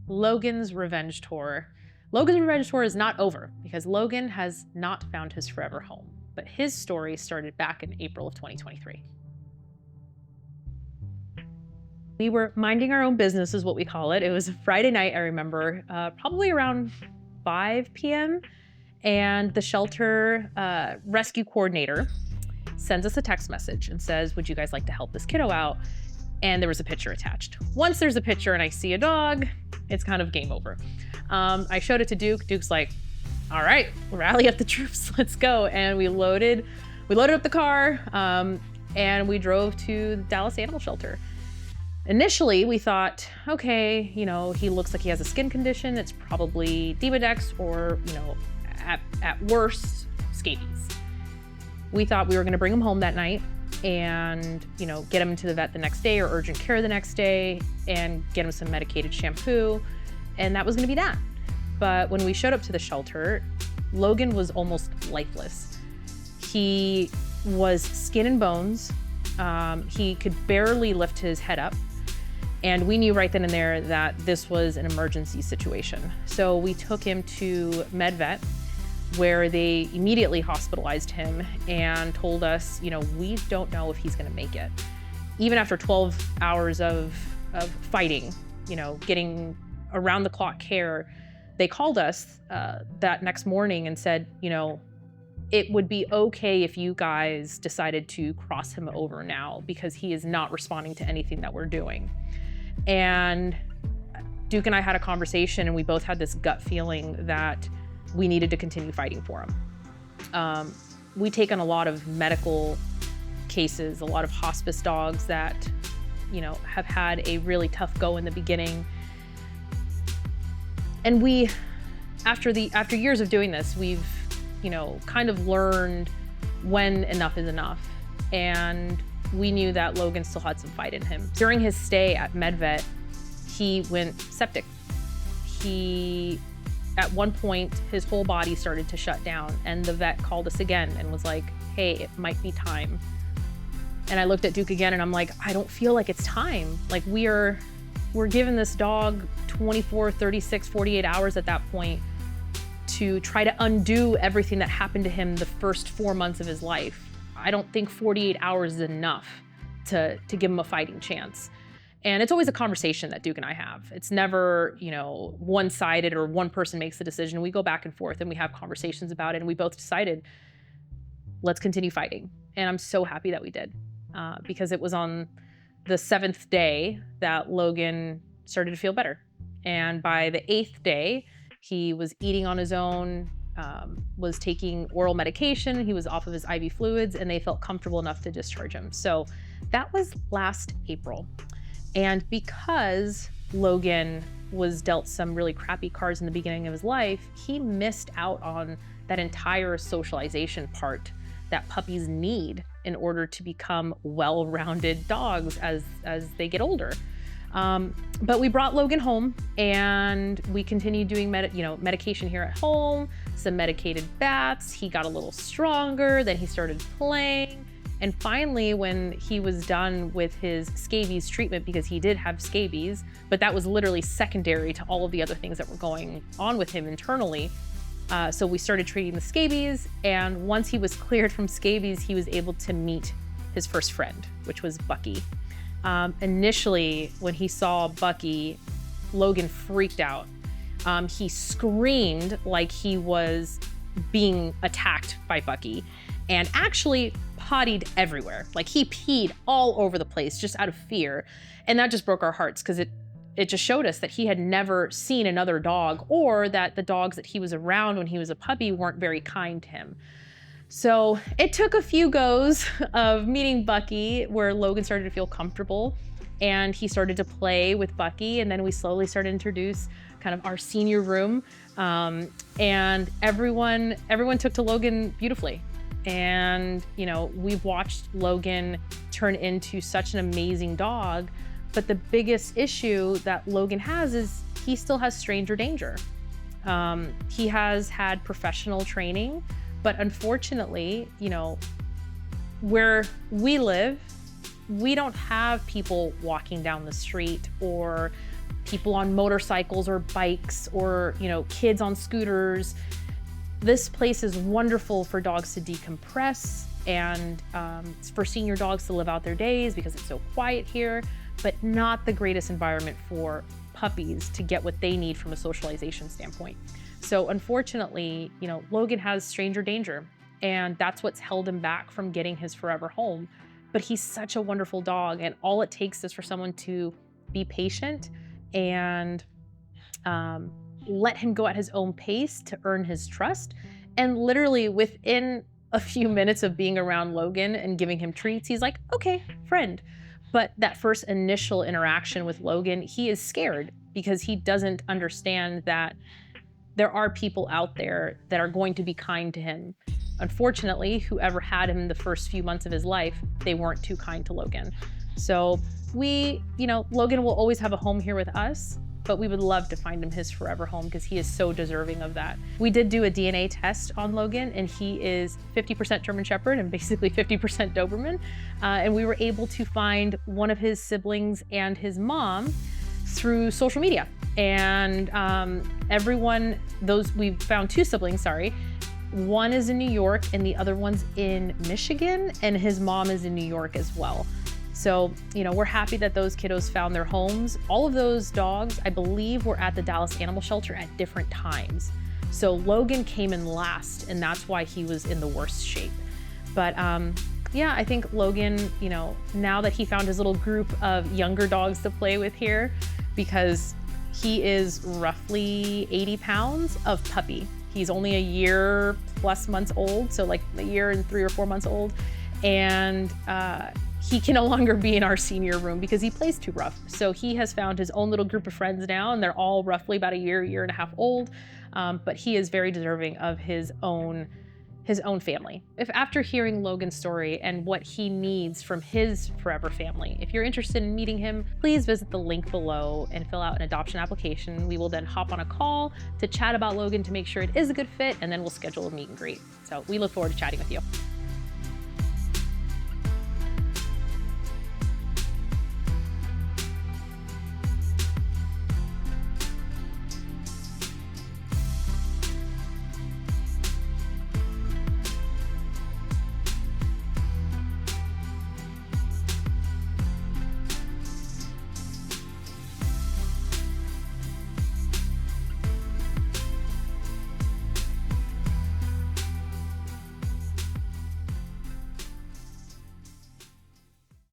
Logan's revenge tour. Logan's revenge tour is not over because Logan has not found his forever home, but his story started back in April of 2023. We were minding our own business is what we call it. It was a Friday night, I remember, probably around 5 p.m. And the shelter rescue coordinator sends us a text message and says, would you guys like to help this kiddo out? And there was a picture attached. Once there's a picture and I see a dog, it's kind of game over. I showed it to Duke. Duke's like, all right, rally up the troops, let's go. And we loaded up the car and we drove to the Dallas Animal Shelter. Initially, we thought, okay, he looks like he has a skin condition. It's probably Demodex or, at worst, scabies. We thought we were gonna bring him home that night and, get him to the vet the next day or urgent care the next day and get him some medicated shampoo. And that was gonna be that. But when we showed up to the shelter, Logan was almost lifeless. He was skin and bones. He could barely lift his head up. And we knew right then and there that this was an emergency situation. So we took him to MedVet, where they immediately hospitalized him and told us, we don't know if he's gonna make it. Even after 12 hours of fighting, getting around the clock care, they called us that next morning and said, it would be okay if you guys decided to cross him over now because he is not responding to anything that we're doing. And Duke and I had a conversation and we both had this gut feeling that we needed to continue fighting for him. We take on a lot of medical cases, a lot of hospice dogs that, have had a really tough go in the beginning. And we, after years of doing this, we've, kind of learned when enough is enough. And we knew that Logan still had some fight in him. During his stay at MedVet, he went septic. At one point, his whole body started to shut down and the vet called us again and was like, hey, it might be time. And I looked at Duke again and I'm like, I don't feel like it's time. Like we're giving this dog 24, 36, 48 hours at that point to try to undo everything that happened to him the first 4 months of his life. I don't think 48 hours is enough to give him a fighting chance. And it's always a conversation that Duke and I have. It's never, one-sided or one person makes the decision. We go back and forth and we have conversations about it and we both decided, let's continue fighting. And I'm so happy that we did because it was on the 7th day that Logan started to feel better. And by the 8th day, he was eating on his own, was taking oral medication, he was off of his IV fluids, and they felt comfortable enough to discharge him. So that was last April. And because Logan was dealt some really crappy cards in the beginning of his life, he missed out on that entire socialization part that puppies need in order to become well-rounded dogs as they get older. But we brought Logan home and we continued doing medication here at home, some medicated baths. He got a little stronger, then he started playing. And finally, when he was done with his scabies treatment, because he did have scabies, but that was literally secondary to all of the other things that were going on with him internally. So we started treating the scabies. And once he was cleared from scabies, he was able to meet his first friend, which was Bucky. Initially, when he saw Bucky, Logan freaked out. He screamed like he was being attacked by Bucky and actually pottied everywhere. Like he peed all over the place just out of fear. And that just broke our hearts because it just showed us that he had never seen another dog or that the dogs that he was around when he was a puppy weren't very kind to him. So it took a few goes of meeting Bucky where Logan started to feel comfortable and he started to play with Bucky. And then we slowly started to introduce kind of our senior room. And everyone took to Logan beautifully. And, we've watched Logan turn into such an amazing dog. But the biggest issue that Logan has is he still has stranger danger. He has had professional training, but unfortunately, where we live, we don't have people walking down the street or people on motorcycles or bikes or, you know, kids on scooters. This place is wonderful for dogs to decompress and for senior dogs to live out their days because it's so quiet here, but not the greatest environment for puppies to get what they need from a socialization standpoint. So unfortunately, you know, Logan has stranger danger, and that's what's held him back from getting his forever home. But he's such a wonderful dog, and all it takes is for someone to be patient and let him go at his own pace to earn his trust. And literally within a few minutes of being around Logan and giving him treats, he's like, okay, friend. But that first initial interaction with Logan, he is scared because he doesn't understand that there are people out there that are going to be kind to him. Unfortunately, whoever had him the first few months of his life, they weren't too kind to Logan. So Logan will always have a home here with us, but we would love to find him his forever home because he is so deserving of that. We did do a DNA test on Logan, and he is 50% German Shepherd and basically 50% Doberman. And we were able to find one of his siblings and his mom through social media. And we found two siblings, sorry. One is in New York and the other one's in Michigan, and his mom is in New York as well. So, you know, we're happy that those kiddos found their homes. All of those dogs, I believe, were at the Dallas Animal Shelter at different times. So Logan came in last, and that's why he was in the worst shape. But yeah, I think Logan, you know, now that he found his little group of younger dogs to play with here, because he is roughly 80 pounds of puppy. He's only a year plus months old, so like a year and 3 or 4 months old. And he can no longer be in our senior room because he plays too rough. So he has found his own little group of friends now, and they're all roughly about a year and a half old. But he is very deserving of his own family. If after hearing Logan's story and what he needs from his forever family, if you're interested in meeting him, please visit the link below and fill out an adoption application. We will then hop on a call to chat about Logan to make sure it is a good fit, and then we'll schedule a meet and greet. So we look forward to chatting with you.